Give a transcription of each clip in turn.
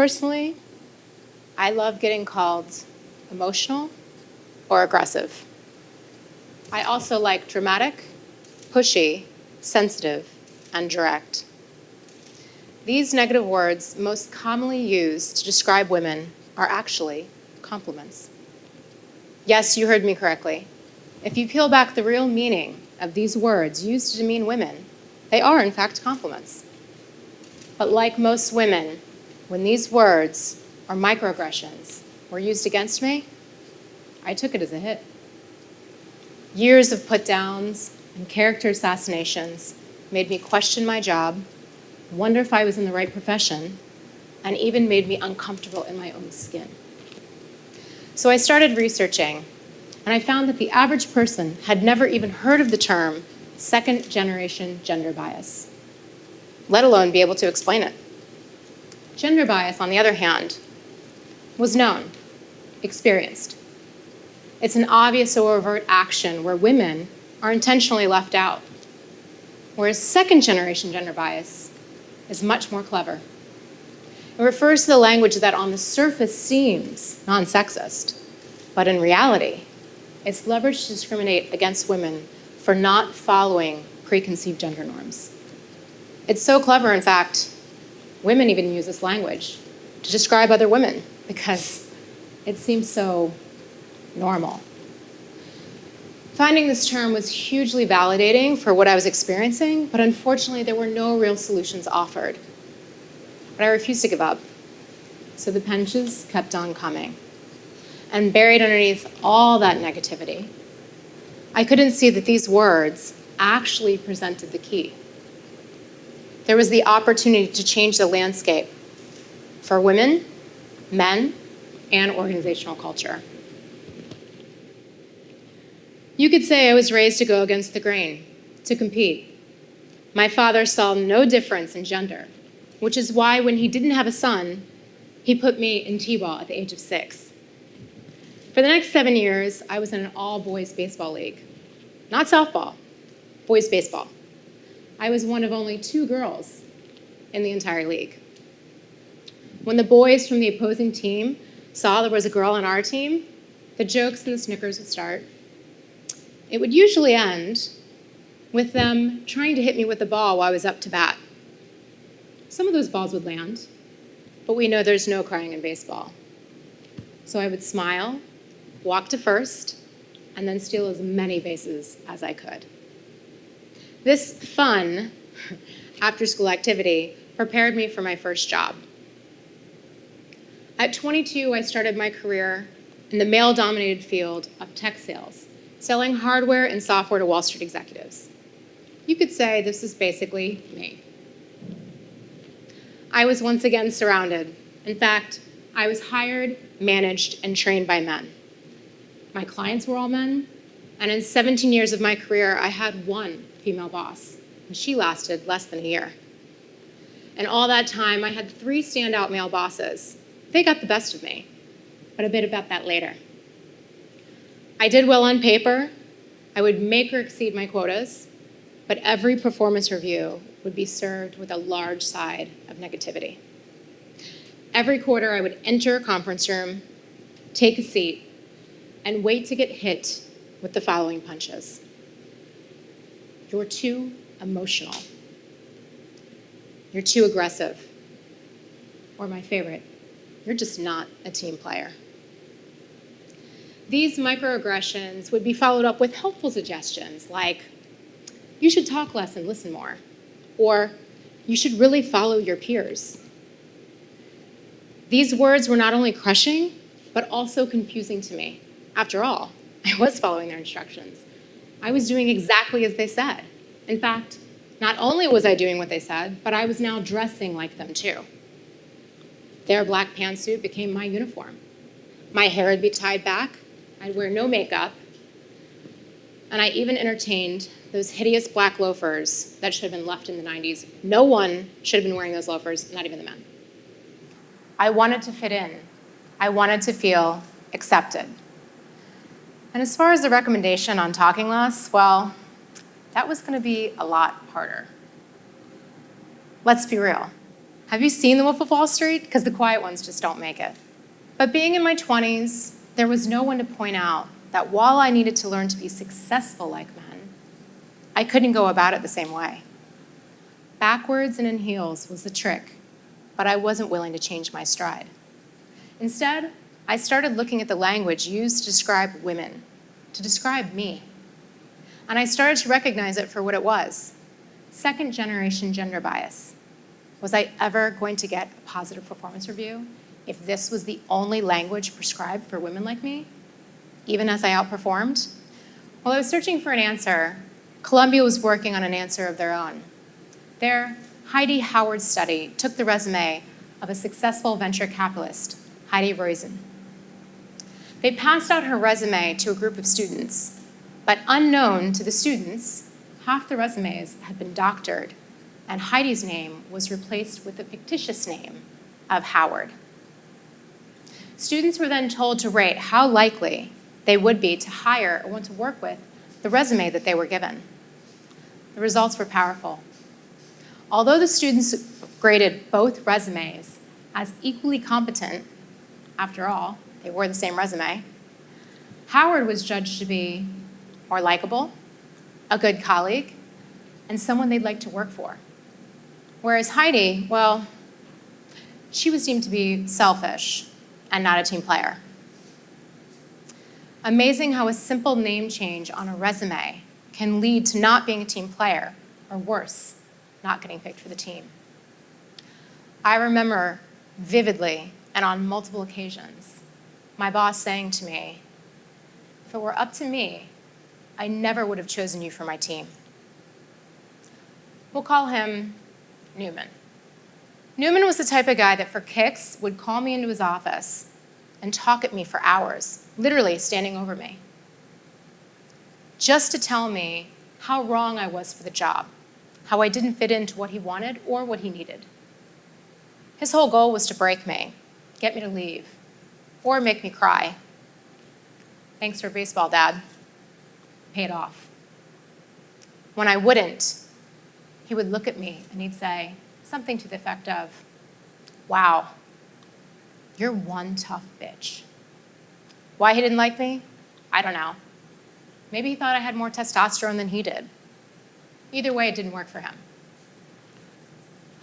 Personally, I love getting called emotional or aggressive. I also like dramatic, pushy, sensitive, and direct. These negative words most commonly used to describe women are actually compliments. Yes, you heard me correctly. If you peel back the real meaning of these words used to demean women, they are in fact compliments. But like most women, when these words or microaggressions were used against me, I took it as a hit. Years of put-downs and character assassinations made me question my job, wonder if I was in the right profession, and even made me uncomfortable in my own skin. So I started researching, and I found that the average person had never even heard of the term second-generation gender bias, let alone be able to explain it. Gender bias, on the other hand, was known, experienced. It's an obvious or overt action where women are intentionally left out, whereas second-generation gender bias is much more clever. It refers to the language that on the surface seems non-sexist, but in reality, it's leveraged to discriminate against women for not following preconceived gender norms. It's so clever, in fact, women even use this language to describe other women because it seems so normal. Finding this term was hugely validating for what I was experiencing, but unfortunately there were no real solutions offered. But I refused to give up, so the punches kept on coming. And buried underneath all that negativity, I couldn't see that these words actually presented the key. There was the opportunity to change the landscape for women, men, and organizational culture. You could say I was raised to go against the grain, to compete. My father saw no difference in gender, which is why when he didn't have a son, he put me in T-ball at the age of 6. For the next 7 years, I was in an all-boys baseball league. Not softball, boys baseball. I was one of only 2 girls in the entire league. When the boys from the opposing team saw there was a girl on our team, the jokes and the snickers would start. It would usually end with them trying to hit me with the ball while I was up to bat. Some of those balls would land, but we know there's no crying in baseball. So I would smile, walk to first, and then steal as many bases as I could. This fun after-school activity prepared me for my first job. At 22, I started my career in the male-dominated field of tech sales, selling hardware and software to Wall Street executives. You could say this is basically me. I was once again surrounded. In fact, I was hired, managed, and trained by men. My clients were all men, and in 17 years of my career, I had one female boss, and she lasted less than a year. And all that time, I had 3 standout male bosses. They got the best of me, but a bit about that later. I did well on paper. I would make or exceed my quotas, but every performance review would be served with a large side of negativity. Every quarter, I would enter a conference room, take a seat, and wait to get hit with the following punches. You're too emotional. You're too aggressive. Or my favorite, you're just not a team player. These microaggressions would be followed up with helpful suggestions like, you should talk less and listen more, or you should really follow your peers. These words were not only crushing, but also confusing to me. After all, I was following their instructions. I was doing exactly as they said. In fact, not only was I doing what they said, but I was now dressing like them too. Their black pantsuit became my uniform. My hair would be tied back. I'd wear no makeup. And I even entertained those hideous black loafers that should have been left in the 90s. No one should have been wearing those loafers, not even the men. I wanted to fit in. I wanted to feel accepted. And as far as the recommendation on talking less, well, that was going to be a lot harder. Let's be real. Have you seen The Wolf of Wall Street? Because the quiet ones just don't make it. But being in my 20s, there was no one to point out that while I needed to learn to be successful like men, I couldn't go about it the same way. Backwards and in heels was the trick, but I wasn't willing to change my stride. Instead, I started looking at the language used to describe women, to describe me. And I started to recognize it for what it was: second-generation gender bias. Was I ever going to get a positive performance review if this was the only language prescribed for women like me, even as I outperformed? While I was searching for an answer, Columbia was working on an answer of their own. Their Heidi Howard study took the resume of a successful venture capitalist, Heidi Roizen. They passed out her resume to a group of students, but unknown to the students, half the resumes had been doctored, and Heidi's name was replaced with the fictitious name of Howard. Students were then told to rate how likely they would be to hire or want to work with the resume that they were given. The results were powerful. Although the students graded both resumes as equally competent, after all, they wore the same resume, Howard was judged to be more likable, a good colleague, and someone they'd like to work for. Whereas Heidi, well, she was deemed to be selfish and not a team player. Amazing how a simple name change on a resume can lead to not being a team player, or worse, not getting picked for the team. I remember vividly and on multiple occasions my boss saying to me, "If it were up to me, I never would have chosen you for my team." We'll call him Newman. Newman was the type of guy that for kicks would call me into his office and talk at me for hours, literally standing over me, just to tell me how wrong I was for the job, how I didn't fit into what he wanted or what he needed. His whole goal was to break me, get me to leave, or make me cry. Thanks for baseball, Dad. Paid off. When I wouldn't, he would look at me and he'd say something to the effect of, "Wow, you're one tough bitch." Why he didn't like me? I don't know. Maybe he thought I had more testosterone than he did. Either way, it didn't work for him.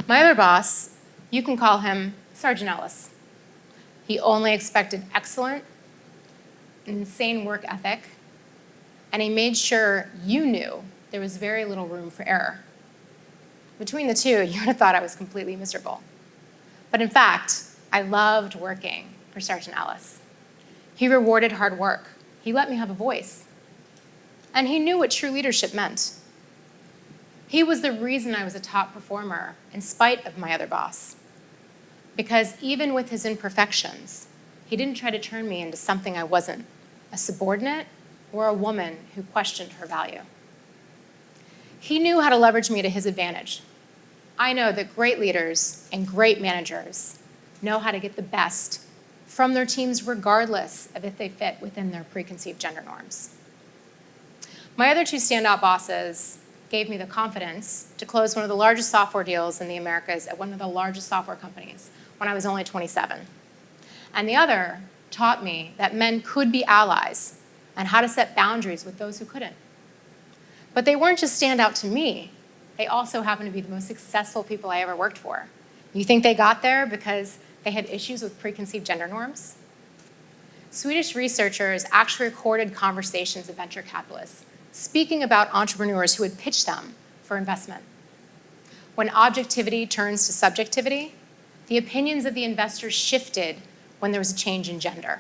My other boss, you can call him Sergeant Ellis. He only expected excellent, insane work ethic, and he made sure you knew there was very little room for error. Between the two, you would have thought I was completely miserable. But in fact, I loved working for Sergeant Ellis. He rewarded hard work. He let me have a voice. And he knew what true leadership meant. He was the reason I was a top performer in spite of my other boss. Because even with his imperfections, he didn't try to turn me into something I wasn't, a subordinate or a woman who questioned her value. He knew how to leverage me to his advantage. I know that great leaders and great managers know how to get the best from their teams regardless of if they fit within their preconceived gender norms. My other two standout bosses gave me the confidence to close one of the largest software deals in the Americas at one of the largest software companies when I was only 27. And the other taught me that men could be allies and how to set boundaries with those who couldn't. But they weren't just standout to me. They also happened to be the most successful people I ever worked for. You think they got there because they had issues with preconceived gender norms? Swedish researchers actually recorded conversations of venture capitalists speaking about entrepreneurs who would pitch them for investment. When objectivity turns to subjectivity, the opinions of the investors shifted when there was a change in gender.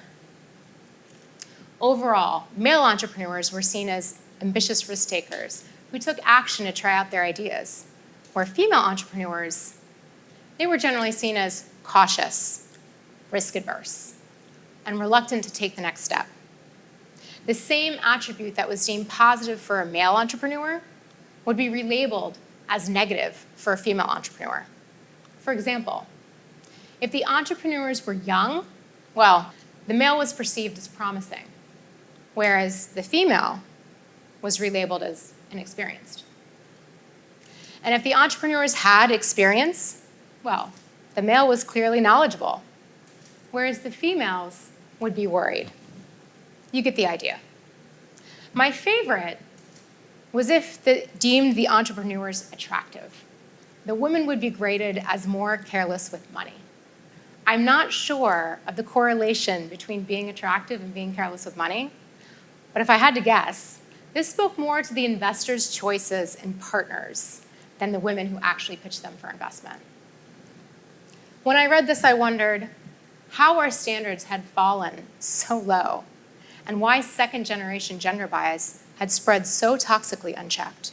Overall, male entrepreneurs were seen as ambitious risk takers who took action to try out their ideas, where female entrepreneurs, they were generally seen as cautious, risk-averse, and reluctant to take the next step. The same attribute that was deemed positive for a male entrepreneur would be relabeled as negative for a female entrepreneur. For example, if the entrepreneurs were young, well, the male was perceived as promising, whereas the female was relabeled as inexperienced. And if the entrepreneurs had experience, well, The male was clearly knowledgeable, whereas the females would be worried. You get the idea. My favorite was if deemed the entrepreneurs attractive. The women would be graded as more careless with money. I'm not sure of the correlation between being attractive and being careless with money, but if I had to guess, this spoke more to the investors' choices and partners than the women who actually pitched them for investment. When I read this, I wondered how our standards had fallen so low and why second-generation gender bias had spread so toxically unchecked.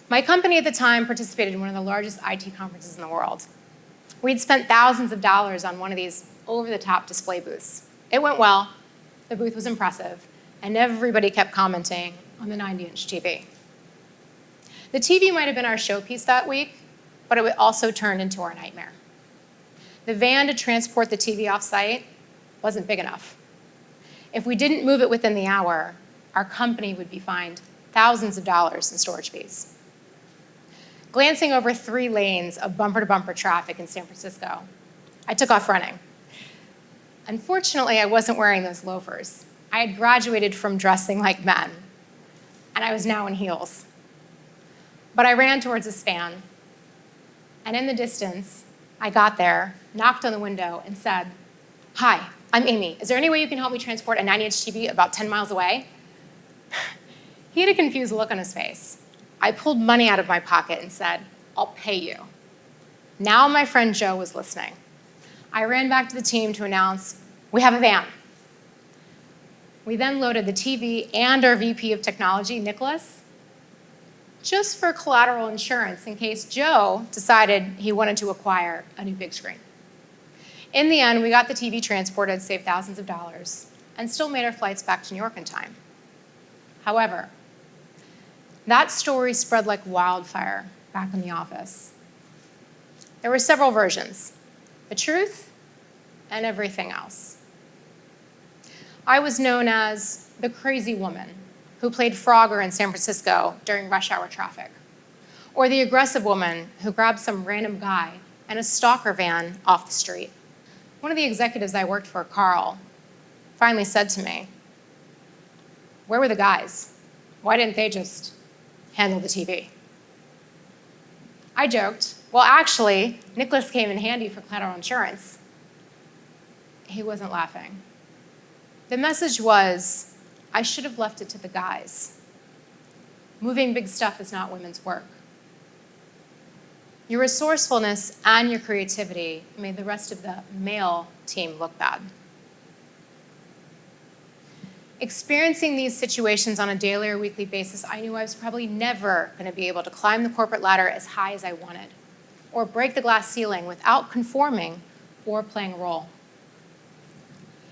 My company at the time participated in one of the largest IT conferences in the world. We'd spent thousands of dollars on one of these over-the-top display booths. It went well, the booth was impressive, and everybody kept commenting on the 90-inch TV. The TV might have been our showpiece that week, but it also turned into our nightmare. The van to transport the TV off-site wasn't big enough. If we didn't move it within the hour, our company would be fined thousands of dollars in storage fees. Glancing over 3 lanes of bumper-to-bumper traffic in San Francisco, I took off running. Unfortunately, I wasn't wearing those loafers. I had graduated from dressing like men, and I was now in heels. But I ran towards this van, and in the distance, I got there, knocked on the window, and said, "Hi, I'm Amy. Is there any way you can help me transport a 90-inch TV about 10 miles away?" He had a confused look on his face. I pulled money out of my pocket and said, "I'll pay you." Now my friend Joe was listening. I ran back to the team to announce, "We have a van." We then loaded the TV and our VP of technology, Nicholas, just for collateral insurance in case Joe decided he wanted to acquire a new big screen. In the end, we got the TV transported, saved thousands of dollars, and still made our flights back to New York in time. However, that story spread like wildfire back in the office. There were several versions: the truth and everything else. I was known as the crazy woman who played Frogger in San Francisco during rush hour traffic, or the aggressive woman who grabbed some random guy in a stalker van off the street. One of the executives I worked for, Carl, finally said to me, "Where were the guys? Why didn't they just handle the TV?" I joked, "Well, actually, Nicholas came in handy for collateral insurance." He wasn't laughing. The message was, I should have left it to the guys. Moving big stuff is not women's work. Your resourcefulness and your creativity made the rest of the male team look bad. Experiencing these situations on a daily or weekly basis, I knew I was probably never going to be able to climb the corporate ladder as high as I wanted, or break the glass ceiling without conforming or playing a role.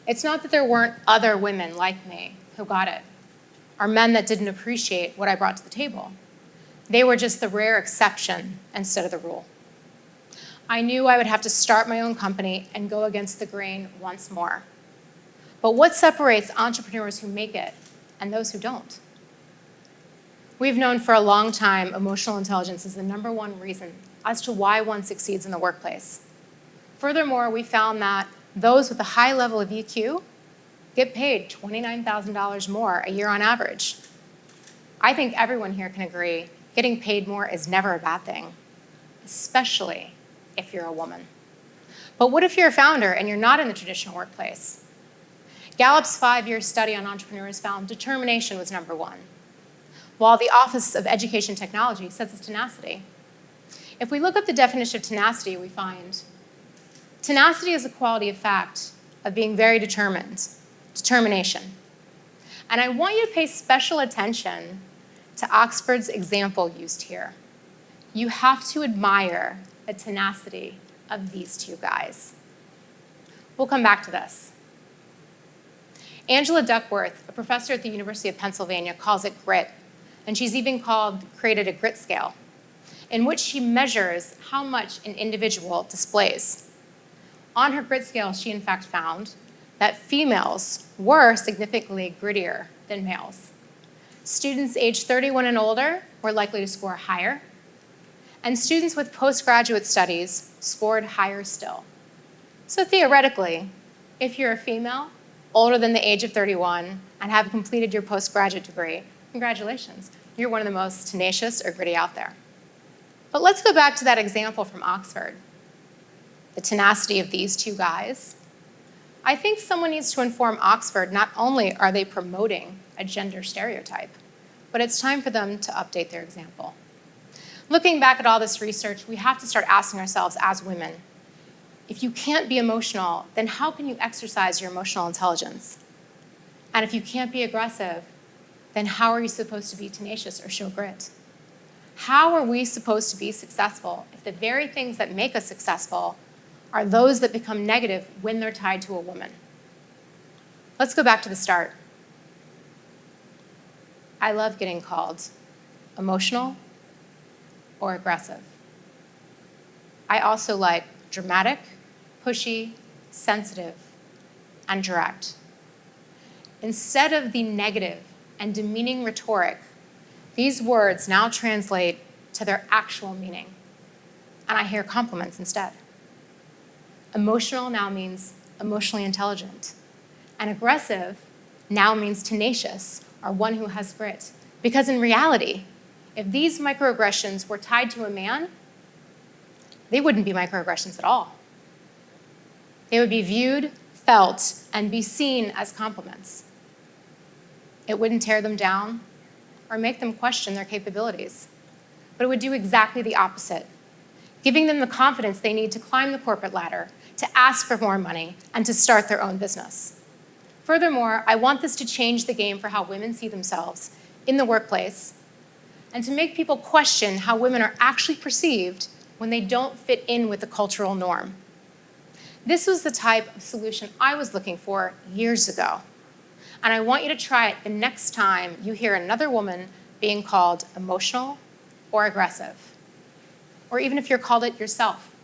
It's not that there weren't other women like me who got it, or men that didn't appreciate what I brought to the table. They were just the rare exception instead of the rule. I knew I would have to start my own company and go against the grain once more. But what separates entrepreneurs who make it and those who don't? We've known for a long time emotional intelligence is the #1 reason as to why one succeeds in the workplace. Furthermore, we found that those with a high level of EQ get paid $29,000 more a year on average. I think everyone here can agree getting paid more is never a bad thing, especially if you're a woman. But what if you're a founder and you're not in the traditional workplace? Gallup's 5-year study on entrepreneurs found determination was #1, while the Office of Education Technology says it's tenacity. If we look up the definition of tenacity, we find tenacity is a quality of fact of being very determined, determination. And I want you to pay special attention to Oxford's example used here. You have to admire the tenacity of these two guys. We'll come back to this. Angela Duckworth, a professor at the University of Pennsylvania, calls it grit, and she's even created a grit scale, in which she measures how much an individual displays. On her grit scale, she in fact found that females were significantly grittier than males. Students aged 31 and older were likely to score higher, And students with postgraduate studies scored higher still. So theoretically, if you're a female, older than the age of 31, and have completed your postgraduate degree, congratulations. You're one of the most tenacious or gritty out there. But let's go back to that example from Oxford, the tenacity of these two guys. I think someone needs to inform Oxford not only are they promoting a gender stereotype, but it's time for them to update their example. Looking back at all this research, we have to start asking ourselves as women, if you can't be emotional, then how can you exercise your emotional intelligence? And if you can't be aggressive, then how are you supposed to be tenacious or show grit? How are we supposed to be successful if the very things that make us successful are those that become negative when they're tied to a woman? Let's go back to the start. I love getting called emotional or aggressive. I also like dramatic, pushy, sensitive, and direct. Instead of the negative and demeaning rhetoric, these words now translate to their actual meaning, and I hear compliments instead. Emotional now means emotionally intelligent, and aggressive now means tenacious, or one who has grit. Because in reality, if these microaggressions were tied to a man, they wouldn't be microaggressions at all. They would be viewed, felt, and be seen as compliments. It wouldn't tear them down or make them question their capabilities, but it would do exactly the opposite, giving them the confidence they need to climb the corporate ladder, to ask for more money, and to start their own business. Furthermore, I want this to change the game for how women see themselves in the workplace, and to make people question how women are actually perceived when they don't fit in with the cultural norm. This was the type of solution I was looking for years ago. And I want you to try it the next time you hear another woman being called emotional or aggressive, or even if you're called it yourself.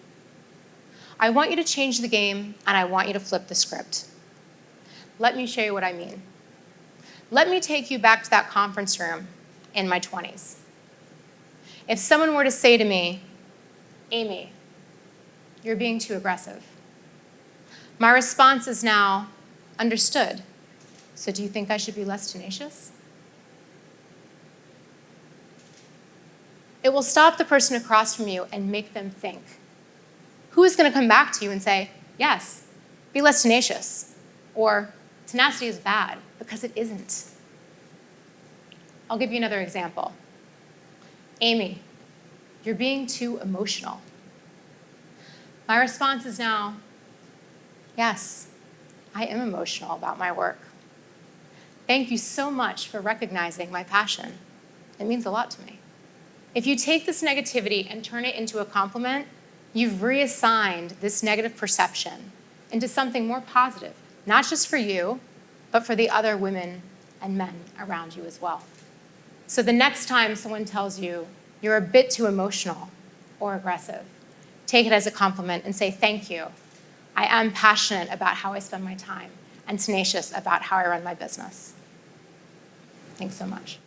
I want you to change the game, and I want you to flip the script. Let me show you what I mean. Let me take you back to that conference room in my 20s. If someone were to say to me, Amy, you're being too aggressive, my response is now, understood. So do you think I should be less tenacious? It will stop the person across from you and make them think. Who is going to come back to you and say, yes, be less tenacious, or tenacity is bad, because it isn't. I'll give you another example. Amy, you're being too emotional. My response is now, yes, I am emotional about my work. Thank you so much for recognizing my passion. It means a lot to me. If you take this negativity and turn it into a compliment, you've reassigned this negative perception into something more positive, not just for you, but for the other women and men around you as well. So the next time someone tells you you're a bit too emotional or aggressive, take it as a compliment and say, thank you. I am passionate about how I spend my time and tenacious about how I run my business. Thanks so much.